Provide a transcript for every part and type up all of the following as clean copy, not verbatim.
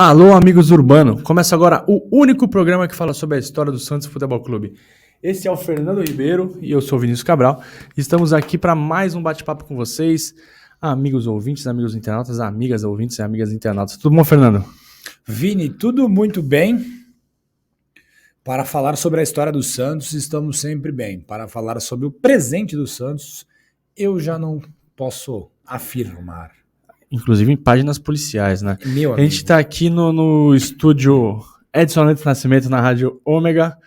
Alô, amigos Urbano! Começa agora o único programa que fala sobre a história do Santos Futebol Clube. Esse é o Fernando Ribeiro e eu sou o Vinícius Cabral. Estamos aqui para mais um bate-papo com vocês, amigos ouvintes, amigos internautas, amigas ouvintes e amigas internautas. Tudo bom, Fernando? Vini, tudo muito bem. Para falar sobre a história do Santos, estamos sempre bem. Para falar sobre o presente do Santos, eu já não posso afirmar. Inclusive em páginas policiais, né? Meu amigo. A gente está aqui no estúdio Edson Neto Nascimento, na Rádio Ômega,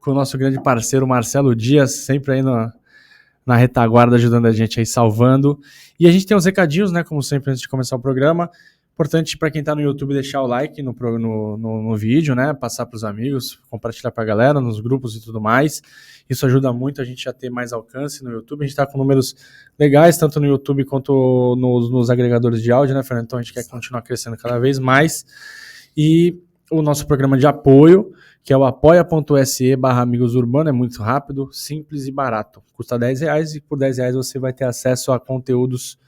com o nosso grande parceiro Marcelo Dias, sempre aí na retaguarda, ajudando a gente aí, salvando. E a gente tem uns recadinhos, né, como sempre, antes de começar o programa. Importante para quem está no YouTube deixar o like no vídeo, né? Passar para os amigos, compartilhar para a galera, nos grupos e tudo mais. Isso ajuda muito a gente a ter mais alcance no YouTube. A gente está com números legais, tanto no YouTube quanto nos agregadores de áudio, né, Fernando? Então a gente quer continuar crescendo cada vez mais. E o nosso programa de apoio, que é o apoia.se/amigosurbano, é muito rápido, simples e barato. Custa R$10 e por R$10 você vai ter acesso a conteúdos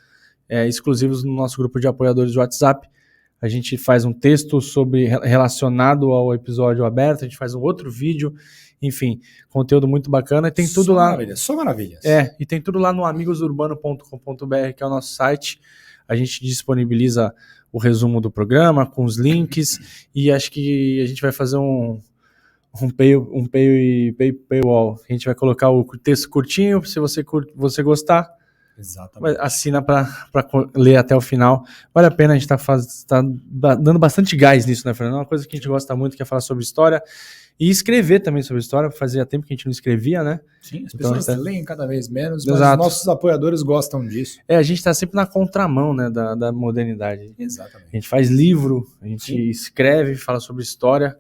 exclusivos no nosso grupo de apoiadores do WhatsApp. A gente faz um texto relacionado ao episódio aberto, a gente faz um outro vídeo, enfim, conteúdo muito bacana. E tem tudo lá. Só maravilhas. E tem tudo lá no amigosurbano.com.br, que é o nosso site. A gente disponibiliza o resumo do programa com os links e acho que a gente vai fazer um paywall. A gente vai colocar o texto curtinho, se você gostar. Exatamente. Assina para ler até o final. Vale a pena, a gente tá dando bastante gás nisso, né, Fernando? É uma coisa que a gente gosta muito, que é falar sobre história e escrever também sobre história. Fazia tempo que a gente não escrevia, né? Sim, as pessoas leem cada vez menos, mas Exato. Os nossos apoiadores gostam disso. A gente tá sempre na contramão, né, da modernidade. Exatamente. A gente faz livro, a gente escreve, fala sobre história.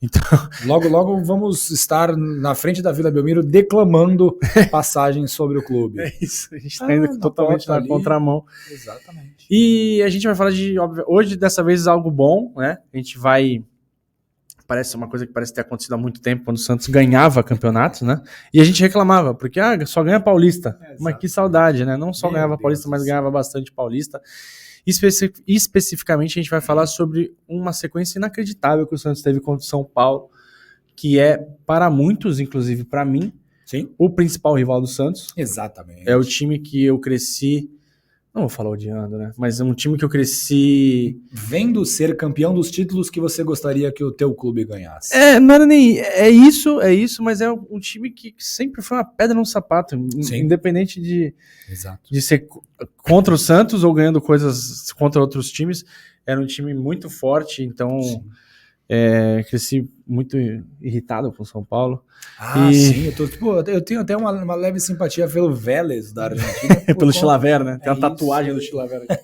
Então... Logo vamos estar na frente da Vila Belmiro declamando passagens sobre o clube. É isso, a gente está indo totalmente na contramão. Exatamente. E a gente vai falar hoje, dessa vez, algo bom, né? A gente vai... Parece uma coisa que parece ter acontecido há muito tempo, quando o Santos ganhava campeonatos, né? E a gente reclamava, porque só ganha Paulista. Mas que saudade, né? Não só ganhava Paulista, mas ganhava bastante Paulista. Especificamente, a gente vai falar sobre uma sequência inacreditável que o Santos teve contra o São Paulo, que é, para muitos, inclusive para mim, o principal rival do Santos. Exatamente. É o time que eu cresci, não vou falar odiando, né? Mas é um time que eu cresci... Vendo ser campeão dos títulos que você gostaria que o teu clube ganhasse. Não era nem... É isso, mas é um time que sempre foi uma pedra no sapato. Sim. Independente de ser contra o Santos ou ganhando coisas contra outros times. Era um time muito forte, então... cresci muito irritado com o São Paulo. Sim, eu tenho até uma leve simpatia pelo Vélez da Argentina. Pelo Chilavert, né? Tem uma tatuagem do Chilavert aqui.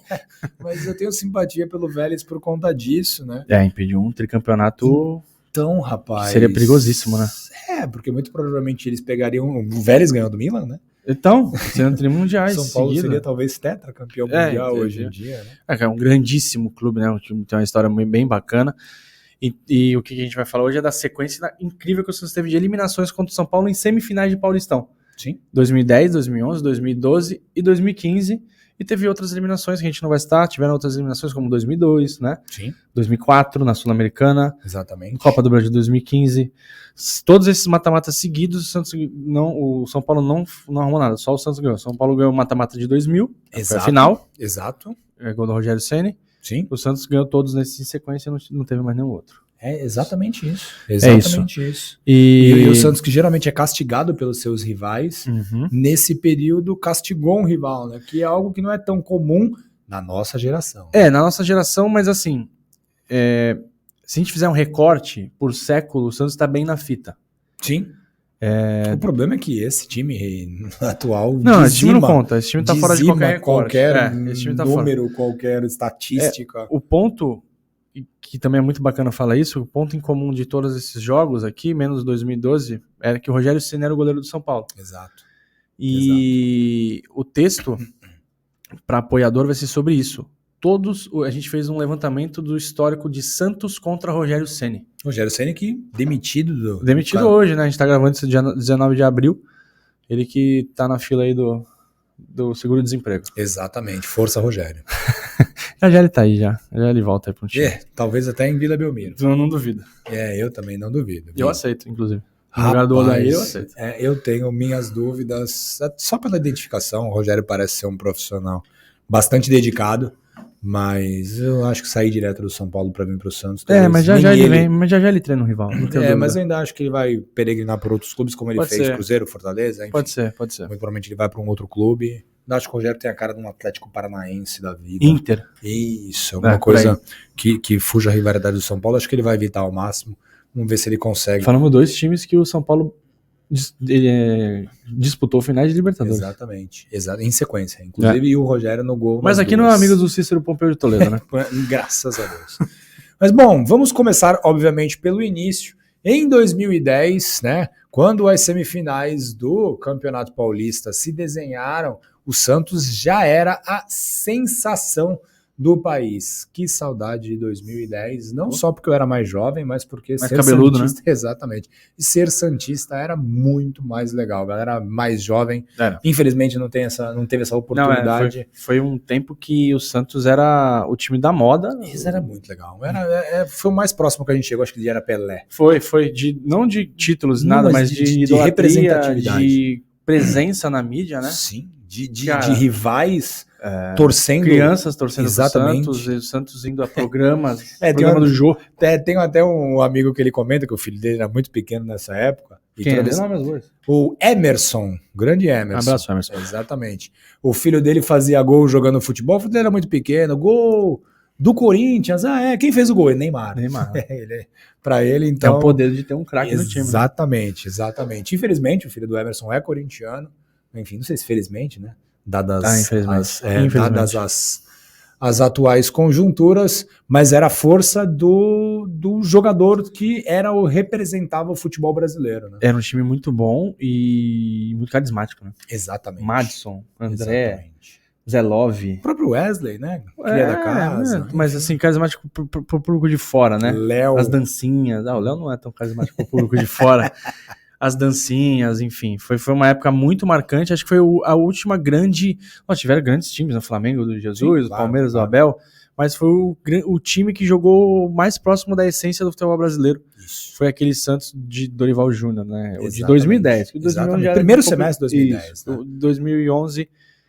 Mas eu tenho simpatia pelo Vélez por conta disso, né? Impediu um tricampeonato. Então, rapaz... Seria perigosíssimo, né? Porque muito provavelmente eles pegariam... O Vélez ganhou do Milan, né? Então, sendo trimundiais. São Paulo seria talvez tetracampeão mundial hoje em dia, né? É um grandíssimo clube, né? Um time que tem uma história bem bacana. E o que a gente vai falar hoje é da sequência incrível que o Santos teve de eliminações contra o São Paulo em semifinais de Paulistão. Sim. 2010, 2011, 2012 e 2015. E teve outras eliminações que a gente não vai citar. Tiveram outras eliminações como 2002, né? Sim. 2004 na Sul-Americana. Exatamente. Copa do Brasil 2015. Todos esses mata-matas seguidos, o São Paulo não arrumou nada. Só o Santos ganhou. O São Paulo ganhou o mata-mata de 2000. Foi a final. Exato. Gol do Rogério Ceni. Sim. O Santos ganhou todos nesses em sequência e não teve mais nenhum outro. É exatamente isso. Isso. E o Santos, que geralmente é castigado pelos seus rivais, nesse período castigou um rival, né? Que é algo que não é tão comum na nossa geração. Na nossa geração, mas assim, se a gente fizer um recorte por século, o Santos está bem na fita. Sim. O problema é que esse time atual esse time não conta, esse time tá fora de qualquer recorte. Esse time tá número, fora. Qualquer estatística. O ponto, que também é muito bacana falar isso, o ponto em comum de todos esses jogos aqui, menos 2012, era que o Rogério Ceni era o goleiro do São Paulo. Exato. E o texto para apoiador vai ser sobre isso. A gente fez um levantamento do histórico de Santos contra Rogério Ceni. Rogério Ceni que demitido hoje, né? A gente tá gravando isso dia 19 de abril. Ele que tá na fila aí do seguro-desemprego. Exatamente. Força, Rogério. Já ele tá aí, já ele volta aí pro time. Talvez até em Vila Belmiro. Eu não duvido. Eu também não duvido. Eu aceito, inclusive. No Rapaz, lugar do Odair, eu aceito. Eu tenho minhas dúvidas, só pela identificação. O Rogério parece ser um profissional bastante dedicado, mas eu acho que sair direto do São Paulo para vir para o Santos. Mas já ele vem, mas já ele treina um rival. Mas eu ainda acho que ele vai peregrinar por outros clubes, como ele fez Cruzeiro, Fortaleza. Enfim. Pode ser. Muito provavelmente ele vai para um outro clube. Eu acho que o Rogério tem a cara de um Atlético Paranaense da vida. Inter. Isso, alguma coisa que fuja a rivalidade do São Paulo. Acho que ele vai evitar ao máximo. Vamos ver se ele consegue. Falamos 2 times que o São Paulo disputou finais de Libertadores. Exatamente. Em sequência. Inclusive, e o Rogério no gol. Mas aqui não é amigo do Cícero Pompeu de Toledo, né? Graças a Deus. Mas, bom, vamos começar, obviamente, pelo início. Em 2010, né, quando as semifinais do Campeonato Paulista se desenharam, o Santos já era a sensação do país. Que saudade de 2010, não só porque eu era mais jovem, mas porque mais ser cabeludo, santista, né? Exatamente. E ser santista era muito mais legal. A galera mais jovem, infelizmente não teve essa oportunidade. Foi um tempo que o Santos era o time da moda. Isso era muito legal. Foi o mais próximo que a gente chegou, acho que ele era Pelé. Foi não de títulos, nada, mas de representatividade, de presença na mídia, né? Sim, de rivais torcendo. Crianças torcendo exatamente. Pro Santos, e o Santos indo a programas. Programa do Jô. Tenho até um amigo que ele comenta que o filho dele era muito pequeno nessa época. Quem é? O Emerson, grande Emerson. Abraço, Emerson. Exatamente. O filho dele fazia gol jogando futebol, o filho dele era muito pequeno. Gol do Corinthians. Quem fez o gol? Neymar. Pra ele, então. É o poder de ter um craque no time. Exatamente. Infelizmente, o filho do Emerson é corintiano. Enfim, não sei se felizmente, né? Dadas as atuais conjunturas, mas era a força do jogador que representava o futebol brasileiro. Né? Era um time muito bom e muito carismático. Né? Exatamente. Madison, André, Zé Love. O próprio Wesley, né? Cria da casa. Mas assim, carismático pro público de fora, né? Léo. As dancinhas. O Léo não é tão carismático pro público de fora. As dancinhas, enfim, foi uma época muito marcante, acho que foi a última grande, tiveram grandes times, o Flamengo do Jesus, o Palmeiras do Abel, mas foi o time que jogou mais próximo da essência do futebol brasileiro. Isso. Foi aquele Santos de Dorival Júnior, né? O de 2010. Que 2011 já primeiro semestre de 2010. Isso, né? 2011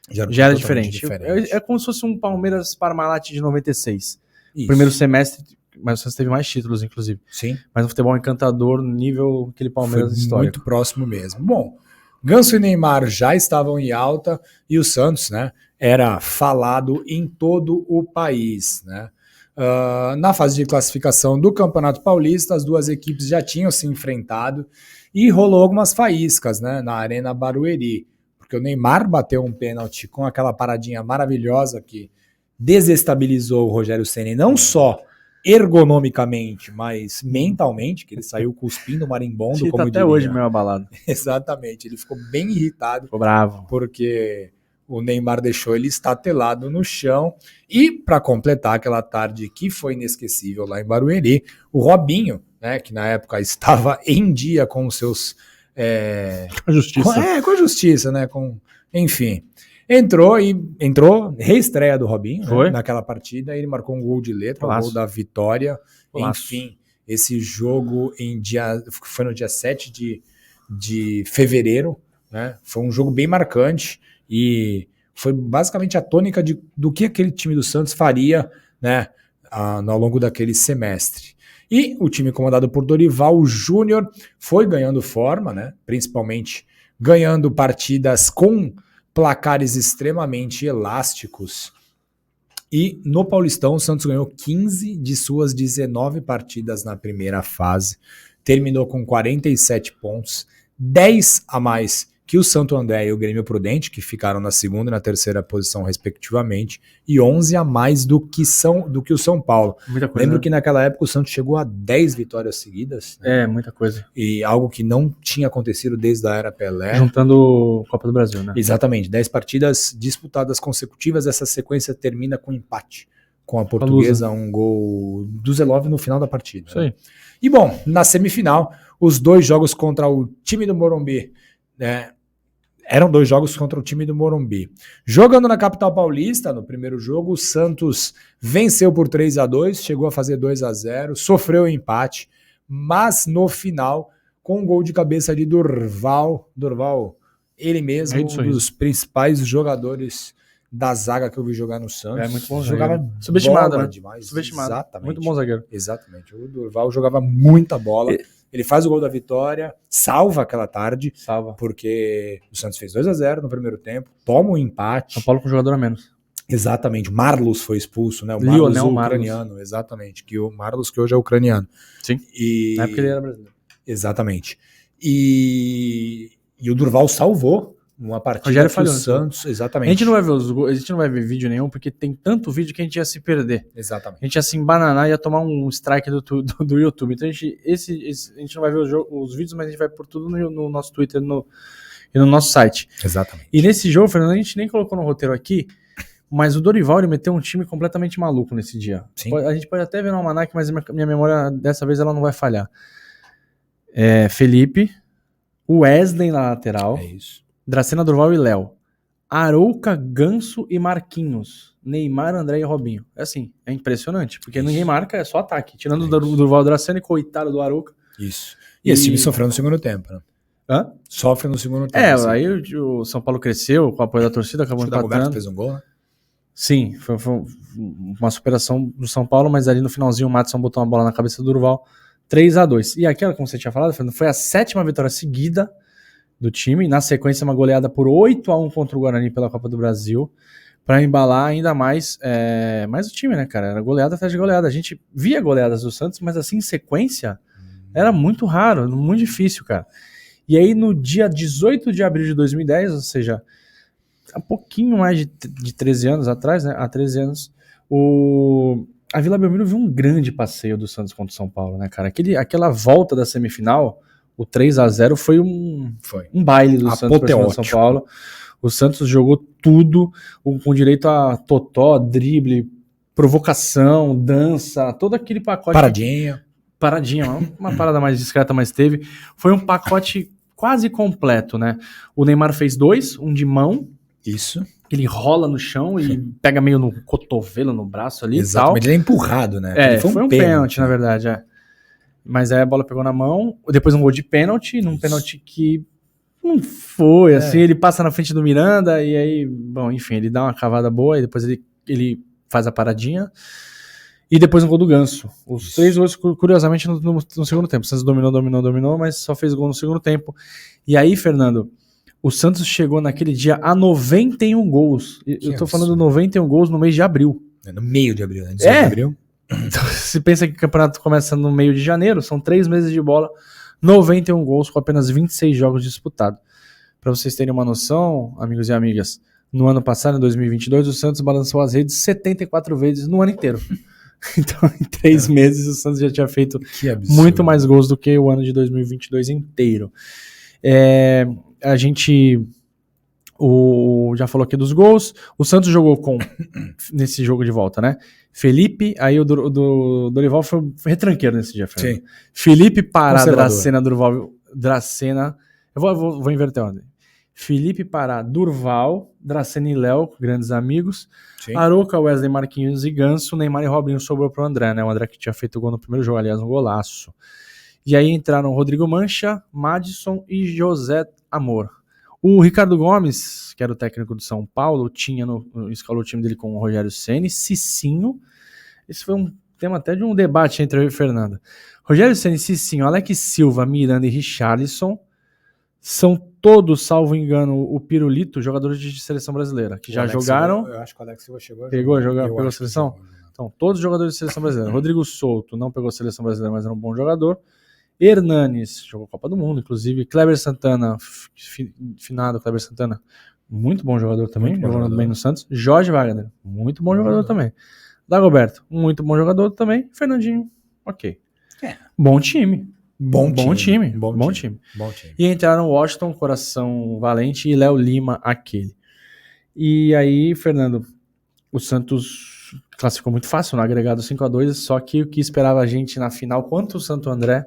já era diferente. É como se fosse um Palmeiras Parmalat de 96. Isso. Primeiro semestre, mas você teve mais títulos, inclusive. Sim. Mas um futebol encantador, nível aquele Palmeiras histórico. Muito próximo mesmo. Bom, Ganso e Neymar já estavam em alta e o Santos, né, era falado em todo o país, né? Na fase de classificação do Campeonato Paulista, as duas equipes já tinham se enfrentado e rolou algumas faíscas, né, na Arena Barueri, porque o Neymar bateu um pênalti com aquela paradinha maravilhosa que desestabilizou o Rogério Ceni, não só ergonomicamente, mas mentalmente, que ele saiu cuspindo marimbondo, como até hoje meio abalado. Exatamente, ele ficou bem irritado. Ficou bravo. Porque o Neymar deixou ele estatelado no chão. E, para completar aquela tarde que foi inesquecível lá em Barueri, o Robinho, né, que na época estava em dia com os seus... com a justiça. Com a justiça, né? Enfim... Entrou, reestreia do Robinho, né, naquela partida, ele marcou um gol de letra, um gol da vitória. Enfim, esse jogo foi no dia 7 de fevereiro, né, foi um jogo bem marcante e foi basicamente a tônica do que aquele time do Santos faria, né, ao longo daquele semestre. E o time comandado por Dorival Júnior foi ganhando forma, né, principalmente ganhando partidas com placares extremamente elásticos. E no Paulistão, o Santos ganhou 15 de suas 19 partidas na primeira fase, terminou com 47 pontos, 10 a mais que o Santo André e o Grêmio Prudente, que ficaram na segunda e na terceira posição, respectivamente, e 11 a mais do que o São Paulo. Muita coisa, Lembro que naquela época o Santos chegou a 10 vitórias seguidas. Né? Muita coisa. E algo que não tinha acontecido desde a era Pelé. Juntando Copa do Brasil, né? Exatamente, 10 partidas disputadas consecutivas, essa sequência termina com empate com a Portuguesa, um gol do Zé Love no final da partida. Isso aí. E bom, na semifinal, os dois jogos contra o time do Morumbi, né, Eram 2 jogos contra o time do Morumbi. Jogando na capital paulista, no primeiro jogo, o Santos venceu por 3-2, chegou a fazer 2-0, sofreu empate, mas no final, com um gol de cabeça de Durval, ele mesmo, um dos principais jogadores da zaga que eu vi jogar no Santos. É muito bom jogava zagueiro. Subestimado, né? Demais. Subestimado. Exatamente. Muito bom zagueiro. Exatamente. O Durval jogava muita bola. Ele faz o gol da vitória, salva aquela tarde, porque o Santos fez 2-0 no primeiro tempo, toma um empate. São Paulo com um jogador a menos. Exatamente. O Marlos foi expulso, né? O Lionel ucraniano, Marlos. exatamente. Que o Marlos que hoje é ucraniano. Sim. Na época ele era brasileiro. Exatamente. E o Durval salvou uma partida que o Santos, exatamente. A gente não vai ver os gols, a gente não vai ver vídeo nenhum, porque tem tanto vídeo que a gente ia se perder. Exatamente. A gente ia se embananar e ia tomar um strike do YouTube. Então a gente não vai ver os vídeos, mas a gente vai por tudo no nosso Twitter e no nosso site. Exatamente. E nesse jogo, Fernando, a gente nem colocou no roteiro aqui, mas o Dorival, ele meteu um time completamente maluco nesse dia. Sim. A gente pode até ver no almanac, mas minha memória dessa vez ela não vai falhar. Felipe, Wesley na lateral. É isso. Dracena, Durval e Léo. Arouca, Ganso e Marquinhos. Neymar, André e Robinho. É assim, é impressionante, porque ninguém marca, é só ataque. Tirando o Durval, Dracena e coitado do Arouca. Isso. E esse time sofreu no segundo tempo, né? Hã? Sofre no segundo tempo. Aí o São Paulo cresceu com o apoio da torcida, acabou empatando. O Dagoberto fez um gol, né? Sim, foi uma superação do São Paulo, mas ali no finalzinho o Matheus botou uma bola na cabeça do Durval, 3-2. E aquela, como você tinha falado, Fernando, foi a 7ª vitória seguida do time, na sequência uma goleada por 8-1 contra o Guarani pela Copa do Brasil, para embalar ainda mais o time, né, cara? Era goleada atrás de goleada. A gente via goleadas do Santos, mas assim, em sequência, era muito raro, muito difícil, cara. E aí, no dia 18 de abril de 2010, ou seja, há pouquinho mais de 13 anos atrás, né? Há 13 anos, a Vila Belmiro viu um grande passeio do Santos contra o São Paulo, né, cara? Aquela volta da semifinal, o 3-0 foi um baile do Santos para São Paulo. O Santos jogou tudo com direito a totó, drible, provocação, dança, todo aquele pacote. Paradinha, uma parada mais discreta, mas teve. Foi um pacote quase completo, né? O Neymar fez 2, um de mão. Isso. Ele rola no chão e pega meio no cotovelo, no braço ali. Exatamente, ele é empurrado, né? Foi um pênalti, na verdade, Mas aí a bola pegou na mão, depois um gol de pênalti, num pênalti que não foi, assim, ele passa na frente do Miranda e aí, bom, enfim, ele dá uma cavada boa e depois ele faz a paradinha e depois um gol do Ganso. Os 3 gols, curiosamente, no segundo tempo. O Santos dominou, mas só fez gol no segundo tempo. E aí, Fernando, o Santos chegou naquele dia a 91 gols. Eu tô falando 91 gols no mês de abril. No meio de abril, né? 18 de abril. Então, se pensa que o campeonato começa no meio de janeiro, são 3 meses de bola, 91 gols com apenas 26 jogos disputados. Para vocês terem uma noção, amigos e amigas, no ano passado, em 2022, o Santos balançou as redes 74 vezes no ano inteiro. Então, em 3 meses, o Santos já tinha feito muito mais gols do que o ano de 2022 inteiro. A gente já falou aqui dos gols. O Santos jogou nesse jogo de volta, né? Felipe, aí o Dorival foi retranqueiro nesse dia. Sim. Felipe, Pará, Dracena, Durval, Dracena. Eu vou inverter a ordem. Felipe, Pará, Durval, Dracena e Léo, grandes amigos. Sim. Arouca, Wesley, Marquinhos e Ganso. Neymar e Robinho sobrou pro André, né? O André que tinha feito o gol no primeiro jogo, aliás, um golaço. E aí entraram Rodrigo Mancha, Madison e José Amor. O Ricardo Gomes, que era o técnico do São Paulo, escalou o time dele com o Rogério Ceni, Cicinho. Esse foi um tema até de um debate entre eu e Fernanda. Rogério Ceni, Cicinho, Alex Silva, Miranda e Richarlison são todos, salvo engano, o Pirulito, jogadores de seleção brasileira, que já jogaram. Eu acho que o Alex Silva chegou. Pegou a seleção? Então, todos jogadores de seleção brasileira. Rodrigo Souto não pegou a seleção brasileira, mas era um bom jogador. Hernanes, jogou Copa do Mundo, inclusive. Kleber Santana, finado Kleber Santana, muito bom jogador também, jogando bem no Santos. Jorge Wagner, muito bom jogador também. Dagoberto, muito bom jogador também. Fernandinho, ok. Bom time. Bom time. E entraram Washington, Coração Valente e Léo Lima, aquele. E aí, Fernando, o Santos classificou muito fácil no agregado 5-2, só que o que esperava a gente na final contra o Santo André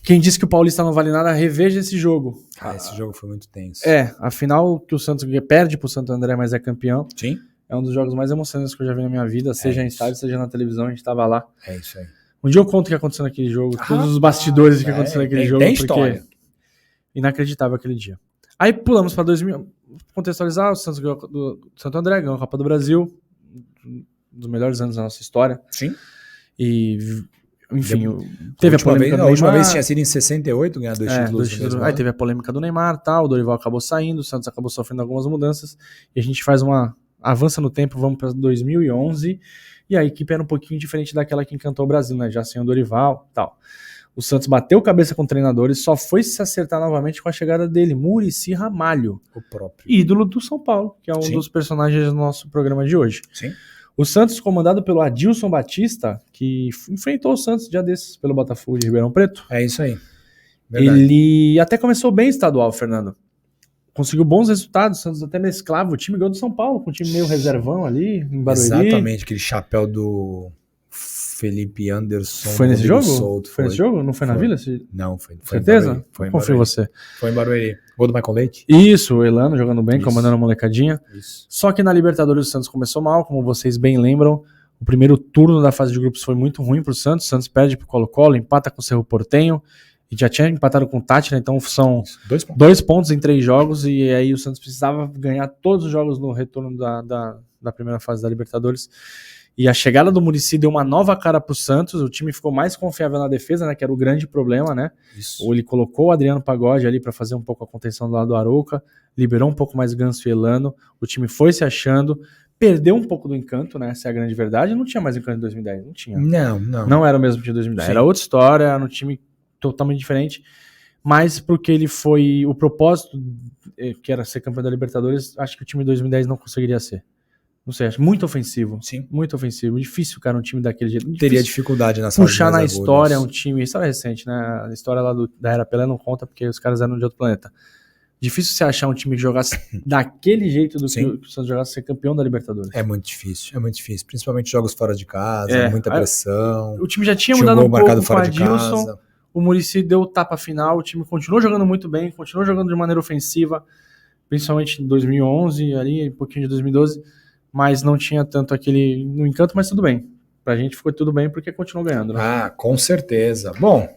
Quem disse que o Paulista não vale nada, reveja esse jogo. Esse jogo foi muito tenso. A final que o Santos perde pro Santo André, mas é campeão. Sim. É um dos jogos mais emocionantes que eu já vi na minha vida, seja em estádio, seja na televisão, a gente tava lá. É isso aí. Um dia eu conto o que aconteceu naquele jogo, todos os bastidores que aconteceu naquele jogo. Tem história. Inacreditável aquele dia. Aí pulamos para 2000, contextualizar, o Santos ganhou do Santo André, ganhou a Copa do Brasil, um dos melhores anos da nossa história. Sim. E, enfim, teve a polêmica do Neymar. A última vez tinha sido em 68, ganhar dois títulos. Aí teve a polêmica do Neymar, tal, o Dorival acabou saindo, o Santos acabou sofrendo algumas mudanças, e a gente faz avança no tempo, vamos para 2011, e a equipe era um pouquinho diferente daquela que encantou o Brasil, né? Já sem o Dorival e tal. O Santos bateu cabeça com o treinador e só foi se acertar novamente com a chegada dele, Muricy Ramalho. O próprio. Ídolo do São Paulo, que é um dos personagens do nosso programa de hoje. Sim. O Santos, comandado pelo Adilson Batista, que enfrentou o Santos dia desses pelo Botafogo de Ribeirão Preto. É isso aí. Verdade. Ele até começou bem estadual, Fernando. Conseguiu bons resultados, o Santos até mesclava o time, ganhou do São Paulo, com um time meio reservão ali, em Barueri. Exatamente, aquele chapéu do Felipe Anderson. Foi nesse jogo? Souto, foi nesse jogo? Não foi na Vila? Não, foi. Certeza? Foi em Confio em Barueri. você. Foi em Barueri. Gol do Michael Leite? Isso, o Elano jogando bem, Isso. comandando a molecadinha. Isso. Só que na Libertadores o Santos começou mal, como vocês bem lembram. O primeiro turno da fase de grupos foi muito ruim pro Santos. O Santos perde pro Colo-Colo, empata com o Cerro Porteño. E já tinha empatado com o Tátira, então são 2 pontos em 3 jogos. E aí o Santos precisava ganhar todos os jogos no retorno da primeira fase da Libertadores. E a chegada do Muricy deu uma nova cara pro Santos. O time ficou mais confiável na defesa, né? Que era o grande problema, né? Isso. Ele colocou o Adriano Pagode ali para fazer um pouco a contenção do lado do Arouca. Liberou um pouco mais Ganso e Elano. O time foi se achando. Perdeu um pouco do encanto, né? Essa é a grande verdade. Não tinha mais encanto em 2010. Não tinha. Não era o mesmo de 2010. Sim. Era outra história, era um time totalmente diferente. Mas porque ele foi... O propósito, que era ser campeão da Libertadores, acho que o time de 2010 não conseguiria ser. Não sei, acho muito ofensivo. Sim. Muito ofensivo. Difícil, cara, um time daquele jeito. Teria dificuldade nessa puxar na história um time. História recente, né? A história lá da Era Pelé não conta porque os caras eram de outro planeta. Difícil você achar um time que jogasse daquele jeito do que o Santos jogasse ser campeão da Libertadores. É muito difícil. Principalmente jogos fora de casa, muita pressão. O time já tinha mudado um pouco com o Adilson. O Muricy deu o tapa final. O time continuou jogando muito bem, continuou jogando de maneira ofensiva, principalmente em 2011, ali, um pouquinho de 2012. Mas não tinha tanto aquele no encanto, mas tudo bem. Pra gente ficou tudo bem porque continuou ganhando, né? Ah, com certeza. Bom,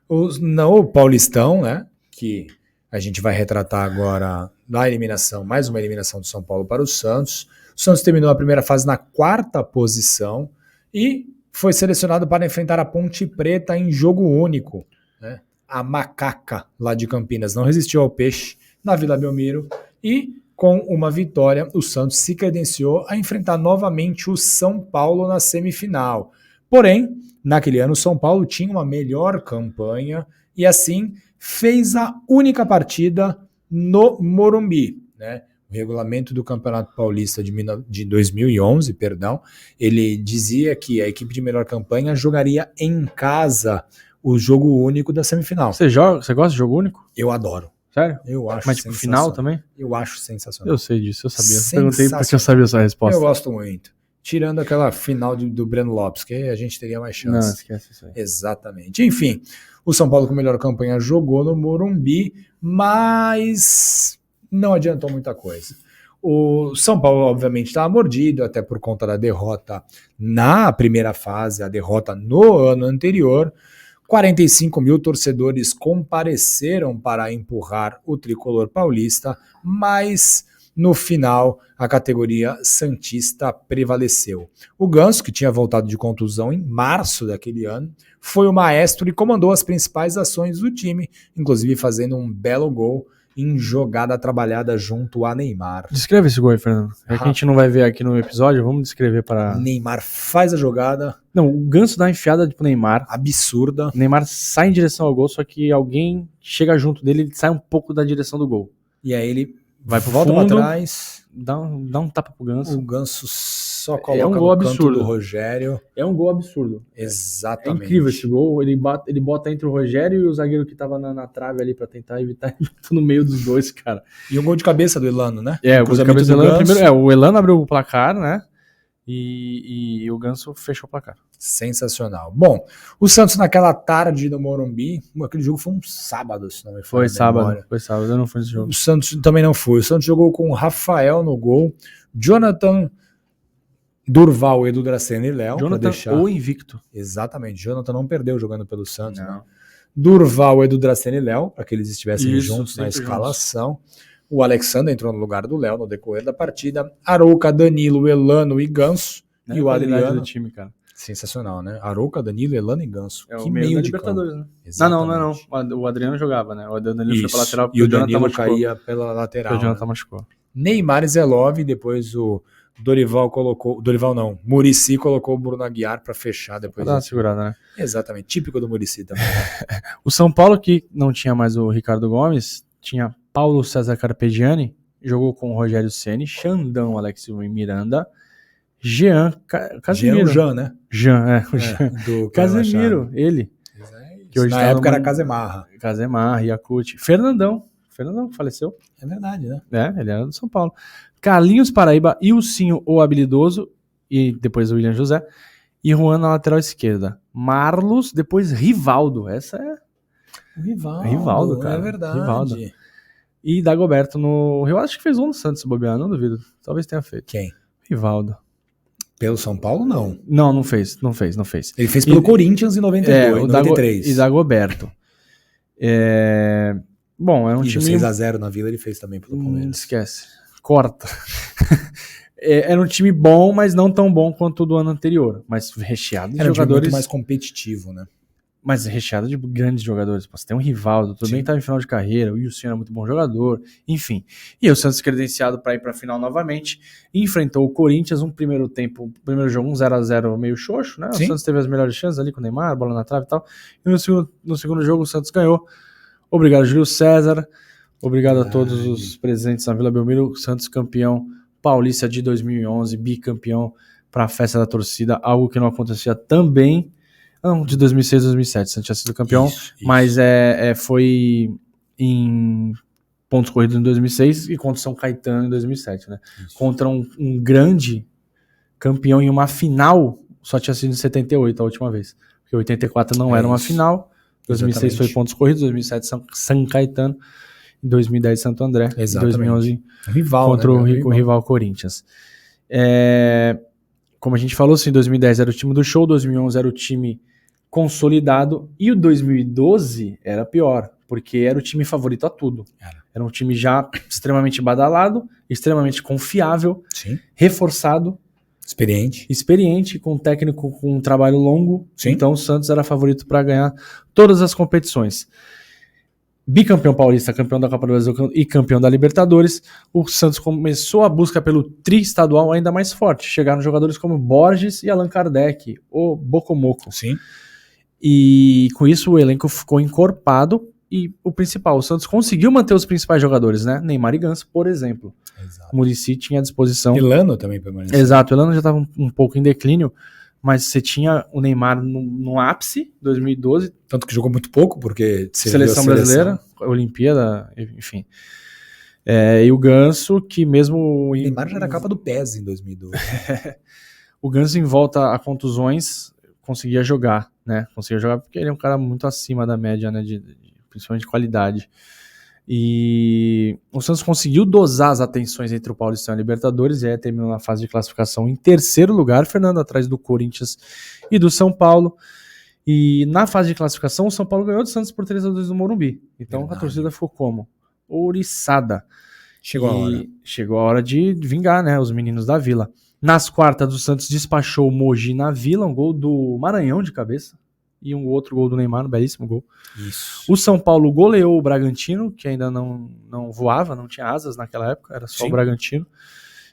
o Paulistão, né, que a gente vai retratar agora da eliminação, mais uma eliminação do São Paulo para o Santos. O Santos terminou a primeira fase na 4ª posição e foi selecionado para enfrentar a Ponte Preta em jogo único, né? A Macaca, lá de Campinas, não resistiu ao peixe na Vila Belmiro e com uma vitória, o Santos se credenciou a enfrentar novamente o São Paulo na semifinal. Porém, naquele ano, o São Paulo tinha uma melhor campanha e, assim, fez a única partida no Morumbi, né? O regulamento do Campeonato Paulista de 2011, ele dizia que a equipe de melhor campanha jogaria em casa o jogo único da semifinal. Você gosta de jogo único? Eu adoro. Sério? Eu acho. Mas tipo, final também? Eu acho sensacional. Eu sei disso, eu sabia. Perguntei porque eu sabia a sua resposta. Eu gosto muito. Tirando aquela final do Breno Lopes, que a gente teria mais chance. Não, esquece isso aí. Exatamente. Enfim, o São Paulo com melhor campanha jogou no Morumbi, mas não adiantou muita coisa. O São Paulo, obviamente, estava mordido, até por conta da derrota na primeira fase, a derrota no ano anterior. 45 mil torcedores compareceram para empurrar o tricolor paulista, mas no final a categoria santista prevaleceu. O Ganso, que tinha voltado de contusão em março daquele ano, foi o maestro e comandou as principais ações do time, inclusive fazendo um belo gol em jogada trabalhada junto a Neymar. Descreve esse gol aí, Fernando. É que a gente não vai ver aqui no episódio, vamos descrever para... Neymar faz a jogada. Não, o Ganso dá uma enfiada pro Neymar. Absurda. O Neymar sai em direção ao gol, só que alguém chega junto dele, ele sai um pouco da direção do gol. E aí ele vai pro volta fundo, pra trás. Dá um tapa pro Ganso. O Ganso só coloca um gol no absurdo canto do Rogério. É um gol absurdo. Exatamente. É incrível esse gol. Ele bota entre o Rogério e o zagueiro que tava na trave ali pra tentar evitar no meio dos dois, cara. E um gol de cabeça do Elano, né? O gol de cabeça do Elano. Primeiro, o Elano abriu o placar, né? E o Ganso fechou o placar. Sensacional. Bom, o Santos naquela tarde no Morumbi, aquele jogo foi um sábado, se não me falha a memória. Foi sábado, eu não fui nesse jogo. O Santos também não foi. O Santos jogou com o Rafael no gol, Jonathan, Durval, Edu Dracena e Léo. Jonathan ou invicto. Exatamente, Jonathan não perdeu jogando pelo Santos. Não. Né? Durval, Edu Dracena e Léo, para que eles estivessem juntos na juntos. escalação. O Alexandre entrou no lugar do Léo no decorrer da partida. Arouca, Danilo, Elano e Ganso. E o Adriano. Do time, cara. Sensacional, né? Arouca, Danilo, Elano e Ganso. É que o meio de Libertadores, campo. Né? Não. O Adriano jogava, né? O Danilo foi pra lateral. E o Danilo caía pela lateral. O Jonathan machucou. Neymar e Zelov, depois o Dorival colocou... Dorival não. Muricy colocou o Bruno Aguiar pra fechar depois. Dá uma segurada, né? Exatamente. Típico do Muricy também. O São Paulo, que não tinha mais o Ricardo Gomes, tinha Paulo César Carpegiani, jogou com o Rogério Ceni, Xandão, Alex Miranda, Jean, Casemiro. Jean, né? Jean. Do Casemiro, ele. Que hoje na época era Casemarra. Casemarra, Yakut. Fernandão que faleceu. É verdade, né? Ele era do São Paulo. Carlinhos Paraíba, Ilcinho, o habilidoso, e depois o William José, e Juan na lateral esquerda. Marlos, depois Rivaldo. Essa é... Rivaldo, cara. É verdade. Rivaldo. E Dagoberto no... Eu acho que fez um no Santos, se bobear, não duvido. Talvez tenha feito. Quem? Rivaldo. Pelo São Paulo, não. Não fez. Ele fez pelo Corinthians em 92, 93. E Dagoberto. Bom, é um time... 6x0 na Vila ele fez também pelo Palmeiras. Esquece. Corta. Era um time bom, mas não tão bom quanto o do ano anterior. Mas recheado de jogadores... Era um time muito mais competitivo, né? Mas recheado de grandes jogadores. Você tem um Rivaldo, tudo bem que estava em final de carreira, o Wilson era muito bom jogador, enfim. E o Santos credenciado para ir para a final novamente, enfrentou o Corinthians, primeiro jogo 1-0 meio xoxo, né? Sim. O Santos teve as melhores chances ali com o Neymar, bola na trave e tal. E no segundo jogo o Santos ganhou. Obrigado, Júlio César. Obrigado a todos os presentes na Vila Belmiro. O Santos campeão paulista de 2011, bicampeão para a festa da torcida, algo que não acontecia também. Não, de 2006 a 2007, Santos tinha sido campeão, isso. Mas foi em pontos corridos em 2006 e contra o São Caetano em 2007, né? Isso. Contra um grande campeão em uma final, só tinha sido em 78 a última vez, porque 84 não era uma final, 2006 exatamente. Foi pontos corridos, 2007 São Caetano, em 2010 Santo André, em 2011 contra o rival Corinthians. Como a gente falou, assim, 2010 era o time do show, 2011 era o time consolidado, e o 2012 era pior, porque era o time favorito a tudo. Era um time já extremamente badalado, extremamente confiável, sim. Reforçado, experiente, com técnico com um trabalho longo. Sim. Então o Santos era favorito para ganhar todas as competições. Bicampeão paulista, campeão da Copa do Brasil e campeão da Libertadores, o Santos começou a busca pelo tri-estadual ainda mais forte. Chegaram jogadores como Borges e Allan Kardec, o Bocomoco. Sim. E com isso o elenco ficou encorpado e o principal, o Santos conseguiu manter os principais jogadores, né? Neymar e Ganso, por exemplo. Exato. Muricy tinha à disposição. Elano também permaneceu. Exato, Elano já estava um pouco em declínio, mas você tinha o Neymar no ápice, 2012. Tanto que jogou muito pouco, porque... Seleção brasileira, Olimpíada, enfim. E o Ganso, que mesmo... O Neymar já era capa do PES em 2012. O Ganso, em volta a contusões, conseguia jogar, né? Conseguia jogar porque ele é um cara muito acima da média, né? Principalmente de qualidade. E o Santos conseguiu dosar as atenções entre o Paulistão e a Libertadores, e aí terminou na fase de classificação em terceiro lugar, Fernando, atrás do Corinthians e do São Paulo. E na fase de classificação, o São Paulo ganhou do Santos por 3-2 no Morumbi. Então verdade. A torcida ficou como? Ouriçada. Chegou a hora de vingar, né? Os meninos da Vila. Nas quartas, o Santos despachou o Mogi na Vila, um gol do Maranhão de cabeça. E um outro gol do Neymar, um belíssimo gol. Isso. O São Paulo goleou o Bragantino, que ainda não voava, não tinha asas naquela época, era só Sim. O Bragantino.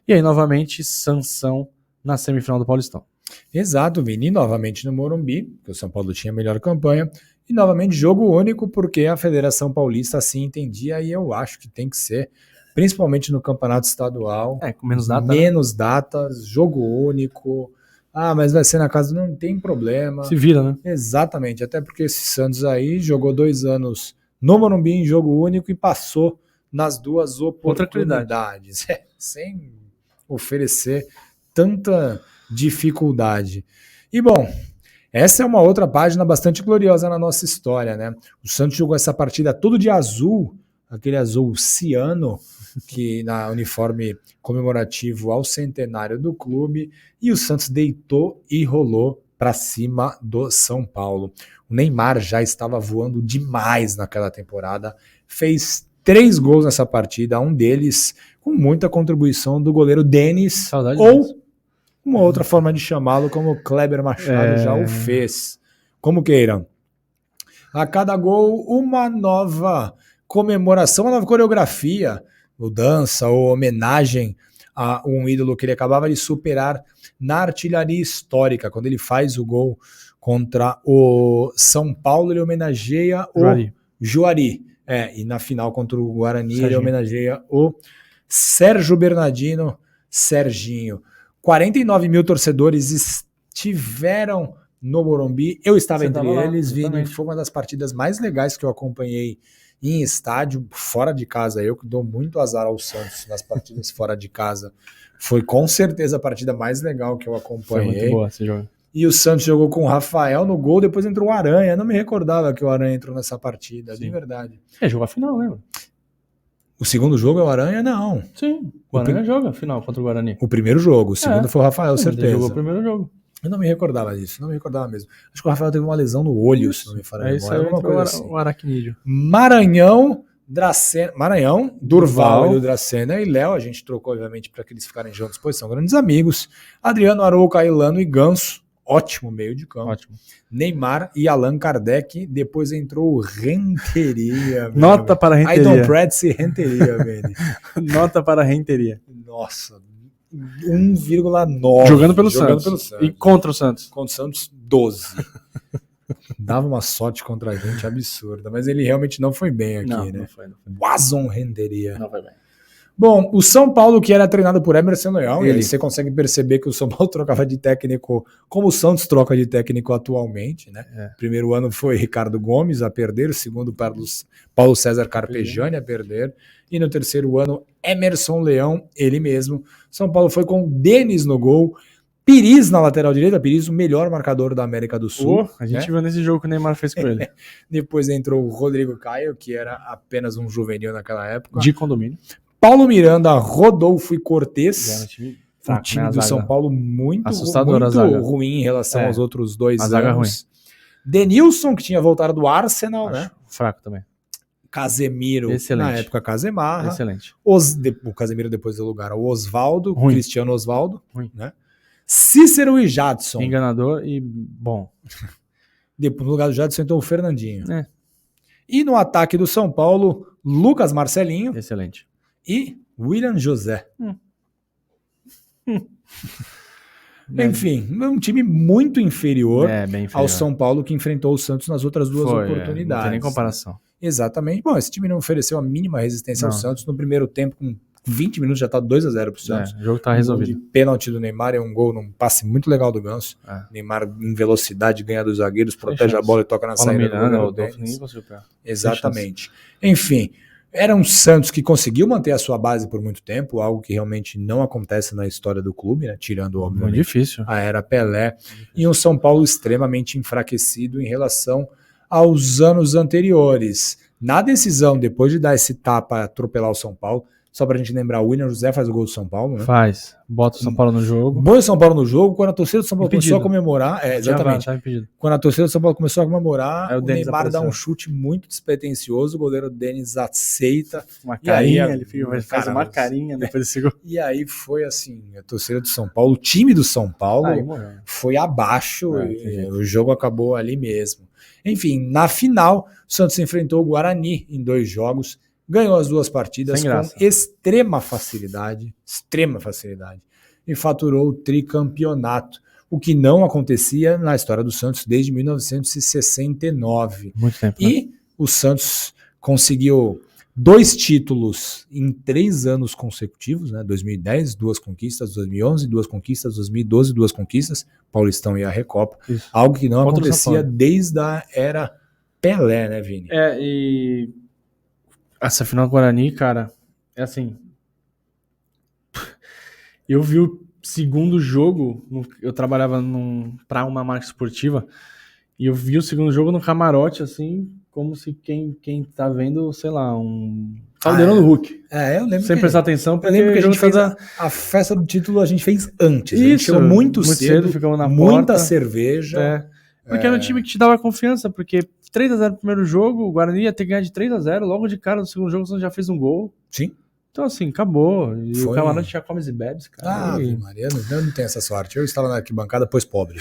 E aí, novamente, Sansão na semifinal do Paulistão. Exato, Vini, novamente no Morumbi, porque o São Paulo tinha a melhor campanha, e novamente jogo único, porque a Federação Paulista assim entendia, e eu acho que tem que ser, principalmente no campeonato estadual. Com menos data. Menos datas, jogo único... mas vai ser na casa, não tem problema. Se vira, né? Exatamente, até porque esse Santos aí jogou 2 anos no Morumbi em jogo único e passou nas 2 oportunidades, sem oferecer tanta dificuldade. E bom, Essa é uma outra página bastante gloriosa na nossa história, né? O Santos jogou essa partida todo de azul, aquele azul ciano, que na uniforme comemorativo ao centenário do clube, e o Santos deitou e rolou para cima do São Paulo. O Neymar já estava voando demais naquela temporada, fez 3 gols nessa partida, um deles com muita contribuição do goleiro Denis, Saudade ou disso. uma outra forma de chamá-lo, como o Kleber Machado já o fez. Como queiram. A cada gol, uma nova comemoração, uma nova coreografia, mudança ou homenagem a um ídolo que ele acabava de superar na artilharia histórica. Quando ele faz o gol contra o São Paulo, ele homenageia o Juari. E na final contra o Guarani, Serginho. Ele homenageia o Sérgio Bernardino, Serginho. 49 mil torcedores estiveram no Morumbi. Eu estava entre eles, Vini. Foi uma das partidas mais legais que eu acompanhei em estádio, fora de casa. Eu que dou muito azar ao Santos nas partidas fora de casa. Foi com certeza a partida mais legal que eu acompanhei. Foi muito boa esse jogo. E o Santos jogou com o Rafael no gol, depois entrou o Aranha. Eu não me recordava que o Aranha entrou nessa partida, de verdade. Jogou a final, lembra? O segundo jogo é o Aranha? Não. Sim, o Aranha joga a final contra o Guarani. O primeiro jogo, o segundo foi o Rafael, certeza. Ele jogou o primeiro jogo. Eu não me recordava disso, não me recordava mesmo. Acho que o Rafael teve uma lesão no olho, se não me falha a memória. Alguma coisa assim. O aracnídeo. Maranhão, Durval e do Dracena e Léo, a gente trocou, obviamente, para que eles ficarem juntos, pois são grandes amigos. Adriano, Arouca, Ilano e Ganso. Ótimo meio de campo. Ótimo. Neymar e Allan Kardec. Depois entrou o Renteria. Nota para Renteria. Aidon Pretzi Renteria, velho. Nota para Renteria. Nossa, 1,9. Jogando pelo Santos. E contra o Santos. Contra o Santos, 12. Dava uma sorte contra a gente absurda. Mas ele realmente não foi bem aqui, né? Não foi. Wazon Renteria. Não foi bem. Bom, o São Paulo, que era treinado por Emerson Leão, e aí você consegue perceber que o São Paulo trocava de técnico como o Santos troca de técnico atualmente, né? Primeiro ano foi Ricardo Gomes a perder, o segundo Paulo César Carpegiani a perder, e no terceiro ano Emerson Leão, ele mesmo. São Paulo foi com Denis no gol, Pires na lateral direita, Pires o melhor marcador da América do Sul. A gente viu nesse jogo que o Neymar fez com ele. Depois entrou o Rodrigo Caio, que era apenas um juvenil naquela época. De condomínio. Paulo Miranda, Rodolfo e Cortez. O time do São Paulo muito ruim em relação aos outros 2 anos. Denilson, que tinha voltado do Arsenal, né? Fraco também. Casemiro, excelente. Na época Casemarra. Excelente. O Casemiro depois deu lugar ao Osvaldo, Cristiano Osvaldo. Né? Cícero e Jadson. Enganador e bom. Depois, no lugar do Jadson entrou o Fernandinho. E no ataque do São Paulo, Lucas Marcelinho. Excelente. E William José. Enfim, um time muito inferior, ao São Paulo, que enfrentou o Santos nas outras duas oportunidades. Não tem nem comparação. Exatamente. Bom, esse time não ofereceu a mínima resistência ao Santos. No primeiro tempo, com 20 minutos, já está 2-0 pro Santos. O jogo tá resolvido. Um gol de pênalti do Neymar é um gol num passe muito legal do Ganso. Neymar em velocidade, ganha dos zagueiros, protege a bola e toca na saída do goleiro. Exatamente. Enfim, era um Santos que conseguiu manter a sua base por muito tempo, algo que realmente não acontece na história do clube, né? Tirando, obviamente, muito difícil. A era Pelé, e um São Paulo extremamente enfraquecido em relação aos anos anteriores. Na decisão, depois de dar esse tapa, atropelar o São Paulo, só pra gente lembrar, o William José faz o gol do São Paulo, né? Faz. Bota o São Paulo no jogo. Põe o São Paulo no jogo. Quando a torcida do São Paulo começou a comemorar... exatamente. Quando a torcida do São Paulo começou a comemorar, o Neymar dá um chute muito despretensioso, o goleiro Denis aceita. Uma carinha, ele faz uma carinha depois desse gol. E aí foi assim, a torcida do São Paulo, o time do São Paulo foi abaixo e o jogo acabou ali mesmo. Enfim, na final, o Santos enfrentou o Guarani em 2 jogos, ganhou as 2 partidas com extrema facilidade, e faturou o tricampeonato, o que não acontecia na história do Santos desde 1969. Muito tempo, E o Santos conseguiu 2 títulos em 3 anos consecutivos, né? 2010, 2 conquistas, 2011, 2 conquistas, 2012, 2 conquistas, Paulistão e a Recopa, algo que não acontecia desde a era Pelé, né, Vini? E essa final do Guarani, cara, é assim, eu vi segundo jogo, eu trabalhava pra uma marca esportiva, e eu vi o segundo jogo no camarote, assim, como se quem tá vendo, sei lá, um caldeirão do Hulk. Eu lembro. Sem prestar atenção, porque eu lembro que a gente fez a a festa do título, a gente fez antes. Isso, a gente chegou muito cedo, ficamos na muita porta. cerveja. Porque era um time que te dava confiança, porque 3x0 no primeiro jogo, o Guarani ia ter que ganhar de 3x0, logo de cara no segundo jogo você já fez um gol. Sim. Então assim, acabou. E Foi. o camarote tinha comes e bebes, cara. Maria, eu não tenho essa sorte. Eu estava na arquibancada, pois pobre.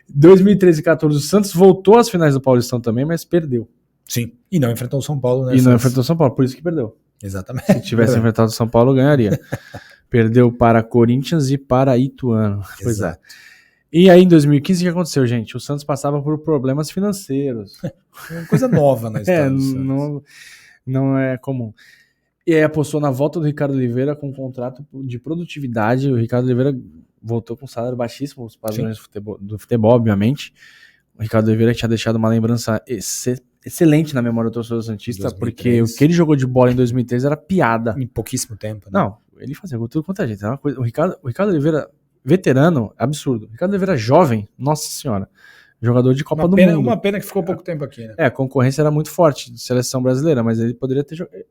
2013 e 14, o Santos voltou às finais do Paulistão também, mas perdeu. Sim. E não enfrentou o São Paulo, né? E não enfrentou o São Paulo, por isso que perdeu. Exatamente. Se tivesse enfrentado o São Paulo, ganharia. Perdeu para Corinthians e para Ituano. Pois é. E aí, em 2015, o que aconteceu, gente? O Santos passava por problemas financeiros. Uma coisa nova na história do Santos. Não é comum. E aí apostou na volta do Ricardo Oliveira com um contrato de produtividade. O Ricardo Oliveira voltou com um salário baixíssimo, os padrões do futebol, obviamente. O Ricardo Oliveira tinha deixado uma lembrança excelente na memória do torcedor santista, 2003. Porque o que ele jogou de bola em 2013 era piada. Em pouquíssimo tempo, né? Não, ele fazia gol tudo quanto a gente. Era uma coisa, o Ricardo Oliveira, veterano, absurdo. O Ricardo Oliveira jovem, nossa senhora. Jogador de Copa do Mundo. Uma pena que ficou pouco tempo aqui, né? A concorrência era muito forte de seleção brasileira, mas ele poderia ter jogado.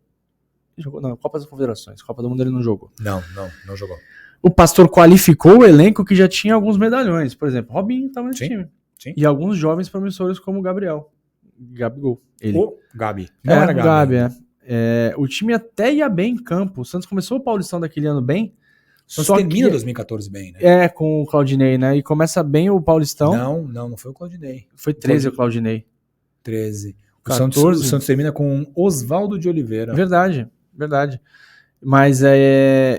Não, Copa das Confederações. Copa do Mundo ele não jogou. Não jogou. O Pastor qualificou o elenco que já tinha alguns medalhões. Por exemplo, Robinho estava nesse time. Sim. E alguns jovens promissores como o Gabigol. O Gabi. Não era Gabi, o time até ia bem em campo. O Santos começou o Paulistão daquele ano bem. Só termina 2014 bem, né? Com o Claudinei, né? E começa bem o Paulistão. Não foi o Claudinei. Foi 13 o Claudinei. 13. O 14. Santos termina com Oswaldo de Oliveira. Verdade. Mas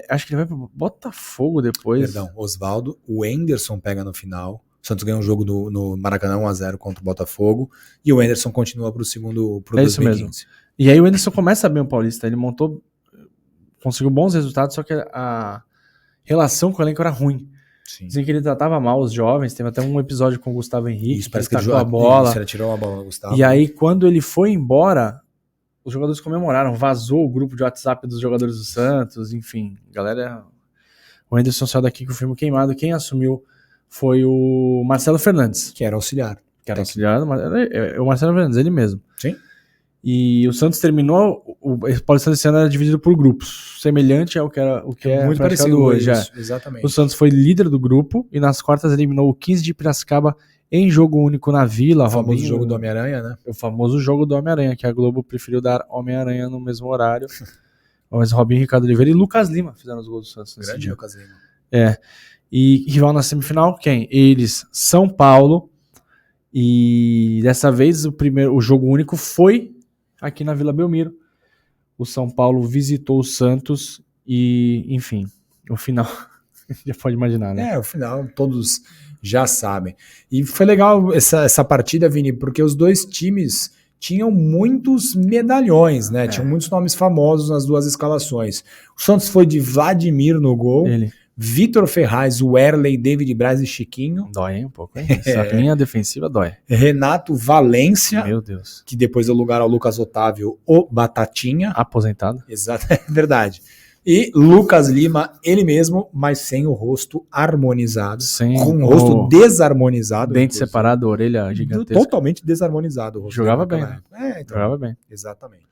acho que ele vai pro Botafogo depois. Perdão, Oswaldo. O Enderson pega no final. O Santos ganha um jogo no Maracanã 1x0 contra o Botafogo. E o Enderson continua pro 2015. Isso mesmo. E aí o Enderson começa bem o Paulista. Ele conseguiu bons resultados, só que a relação com o elenco era ruim. Sim. Dizem que ele tratava mal os jovens. Teve até um episódio com o Gustavo Henrique. Isso, parece que ele tacou a bola. Ele tirou a bola, Gustavo. E aí, quando ele foi embora, os jogadores comemoraram. Vazou o grupo de WhatsApp dos jogadores do Santos. Enfim, galera. O Anderson saiu daqui com o filme queimado. Quem assumiu foi o Marcelo Fernandes. Que era auxiliar. O Marcelo Fernandes, ele mesmo. Sim. E o Santos terminou. O Paulistão desse ano era dividido por grupos, semelhante ao que é muito parecido hoje. Exatamente. O Santos foi líder do grupo e nas quartas eliminou o 15 de Piracicaba em jogo único na Vila. O famoso jogo do Homem-Aranha, né? O famoso jogo do Homem-Aranha, que a Globo preferiu dar Homem-Aranha no mesmo horário. Mas Robinho, Ricardo Oliveira e Lucas Lima fizeram os gols do Santos nesse dia. Lucas Lima. E rival na semifinal, quem? Eles, São Paulo. E dessa vez o jogo único foi aqui na Vila Belmiro. O São Paulo visitou o Santos e, enfim, o final já pode imaginar, né? O final todos já sabem. E foi legal essa partida, Vini, porque os dois times tinham muitos medalhões, né? Tinham muitos nomes famosos nas duas escalações. O Santos foi de Vladimir no gol. Ele. Vitor Ferraz, Werley, David Braz e Chiquinho. Dói, hein, um pouco, hein? Essa linha defensiva dói. Renato Valência. Meu Deus. Que depois deu lugar ao Lucas Otávio, o Batatinha. Aposentado. Exato, é verdade. E Lucas Lima, ele mesmo, mas sem o rosto harmonizado. Com o rosto desarmonizado. Dente separado, orelha gigantesca. Totalmente desarmonizado. O rosto Jogava bem. Então, jogava bem. Exatamente.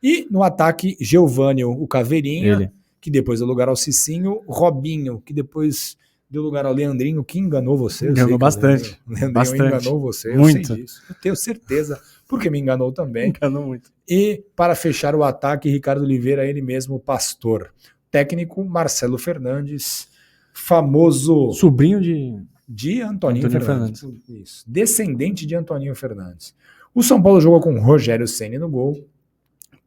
E no ataque, Geovânio, o Caveirinha. Ele. Que depois deu lugar ao Cicinho, Robinho, que depois deu lugar ao Leandrinho, que enganou você. Enganou bastante. Leandrinho enganou você, muito. Eu sei disso. Eu tenho certeza, porque me enganou também. Enganou muito. E para fechar o ataque, Ricardo Oliveira, ele mesmo, Pastor. Técnico, Marcelo Fernandes, famoso... Sobrinho de Antoninho Fernandes. Isso. Descendente de Antoninho Fernandes. O São Paulo jogou com Rogério Ceni no gol.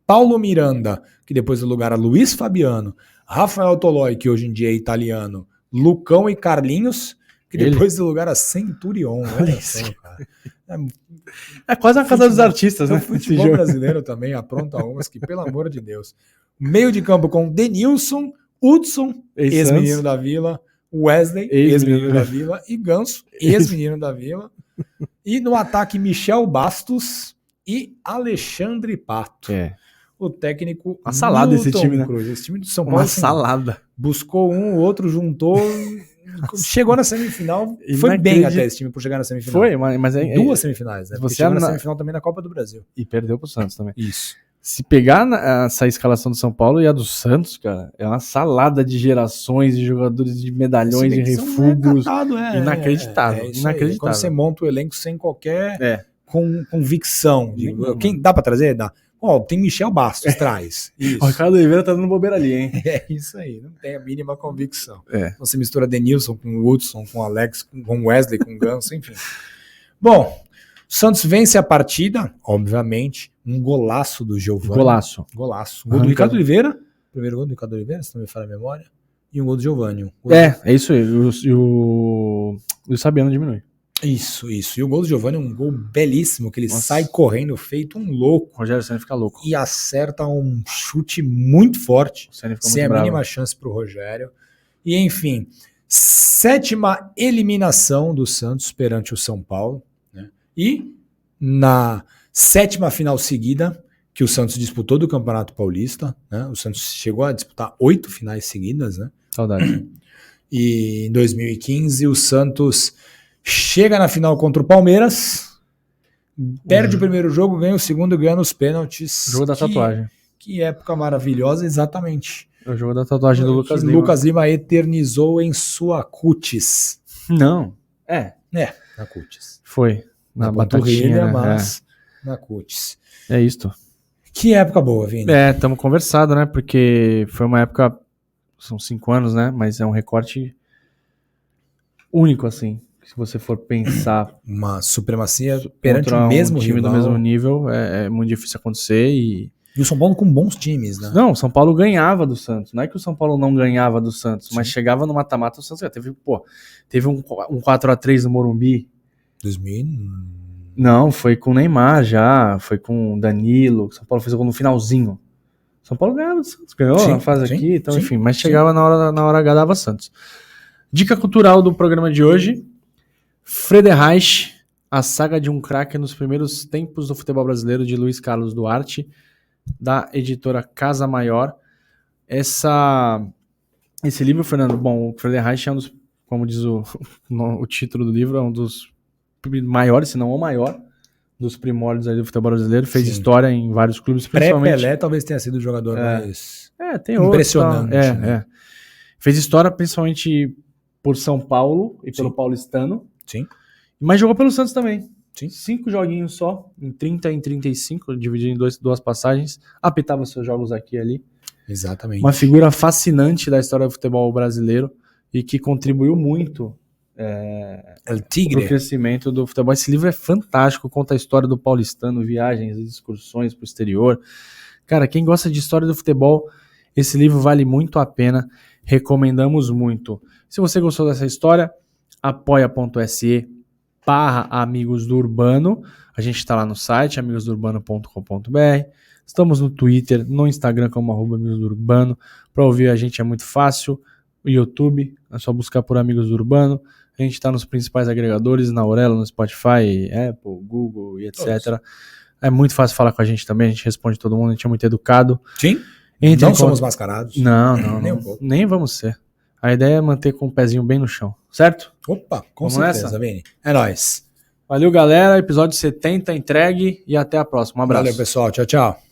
Paulo Miranda, que depois deu lugar a Luiz Fabiano, Rafael Toloi, que hoje em dia é italiano, Lucão e Carlinhos, que depois deu lugar a Centurion. Olha isso, cara. É quase uma casa dos artistas, né? O futebol brasileiro também apronta umas que, pelo amor de Deus. Meio de campo com Denilson, Hudson, ex-menino da Vila, Wesley, ex-menino da Vila, e Ganso, ex-menino da Vila. E no ataque, Michel Bastos e Alexandre Pato. O técnico... Uma salada esse time, né? Cruz. Esse time do São Paulo... Uma salada. buscou um, o outro juntou, chegou na semifinal, foi bem até esse time por chegar na semifinal. Foi, mas é... Duas semifinais, né? Você chegou na semifinal também na Copa do Brasil. E perdeu pro Santos também. Isso. Se pegar essa escalação do São Paulo e a do Santos, cara, é uma salada de gerações, de jogadores, de medalhões, de refugos. Inacreditável. Inacreditável. Quando você monta o elenco sem qualquer convicção. Dá pra trazer? Dá. Tem Michel Bastos, traz. Isso. O Ricardo Oliveira tá dando bobeira ali, hein? É isso aí, não tem a mínima convicção. Você mistura Denilson com o Hudson, com o Alex, com o Wesley, com o Ganso, enfim. Bom, o Santos vence a partida, obviamente, um golaço do Giovani. Golaço. Gol do Ricardo Oliveira, primeiro gol do Ricardo Oliveira, se não me falha a memória, e um gol do Giovani. É isso aí, e o Sabiano diminui. Isso. E o gol do Giovani é um gol belíssimo, que ele sai correndo feito um louco. O Rogério Ceni fica louco. E acerta um chute muito forte, sem a mínima chance pro Rogério. E enfim, 7ª eliminação do Santos perante o São Paulo. Né? E na 7ª final seguida, que o Santos disputou do Campeonato Paulista, né? O Santos chegou a disputar 8 finais seguidas, né? Saudade. E em 2015 o Santos chega na final contra o Palmeiras, perde o primeiro jogo, ganha o segundo e ganha nos pênaltis. Jogo da tatuagem. Que época maravilhosa, exatamente. O jogo da tatuagem do Lucas Lima. Lucas Lima eternizou em sua cutis. Não. Na cutis. Foi. Na batatinha, mas na cutis. É isto. Que época boa, Vini. Estamos conversando, né? Porque foi uma época, são 5 anos, né? Mas é um recorte único, assim. Se você for pensar... Uma supremacia perante o mesmo time rival. do mesmo nível, é muito difícil acontecer e o São Paulo com bons times, né? Não, o São Paulo ganhava do Santos. Não é que o São Paulo não ganhava do Santos, mas chegava no mata-mata, o Santos já teve um 4x3 no Morumbi. 2000? Não, foi com o Neymar já, foi com o Danilo, o São Paulo fez o gol no finalzinho. São Paulo ganhava do Santos, ganhou na fase aqui, então enfim, mas chegava na hora H dava Santos. Dica cultural do programa de hoje, Frederreich, a saga de um craque nos primeiros tempos do futebol brasileiro, de Luiz Carlos Duarte, da editora Casa Maior. Esse livro, Fernando, bom, o Frederreich é um dos, como diz o título do livro, é um dos maiores, se não o maior, dos primórdios aí do futebol brasileiro. Fez história em vários clubes, principalmente... Pré-Pelé talvez tenha sido o jogador mais tem impressionante. Outro, né? Fez história principalmente por São Paulo e pelo paulistano. Sim. Mas jogou pelo Santos também. Sim. 5 joguinhos só, em 30 e em 35, dividido em duas passagens. Apitava seus jogos aqui e ali. Exatamente. Uma figura fascinante da história do futebol brasileiro e que contribuiu muito para o crescimento do futebol. Esse livro é fantástico, conta a história do paulistano, viagens e excursões para o exterior. Cara, quem gosta de história do futebol, esse livro vale muito a pena, recomendamos muito. Se você gostou dessa história, apoia.se/Amigos do Urbano. A gente está lá no site, amigosdourbano.com.br. Estamos no Twitter, no Instagram como @Amigos do Urbano. Para ouvir a gente é muito fácil. O YouTube, é só buscar por Amigos do Urbano. A gente está nos principais agregadores, na Aurelo, no Spotify, Apple, Google e etc. Todos. É muito fácil falar com a gente também, a gente responde todo mundo, a gente é muito educado. Sim, não somos mascarados. Não. Nem vamos ser. A ideia é manter com o pezinho bem no chão, certo? Opa, com certeza, Vini. É nóis. Valeu, galera. Episódio 70 entregue e até a próxima. Um abraço. Valeu, pessoal. Tchau, tchau.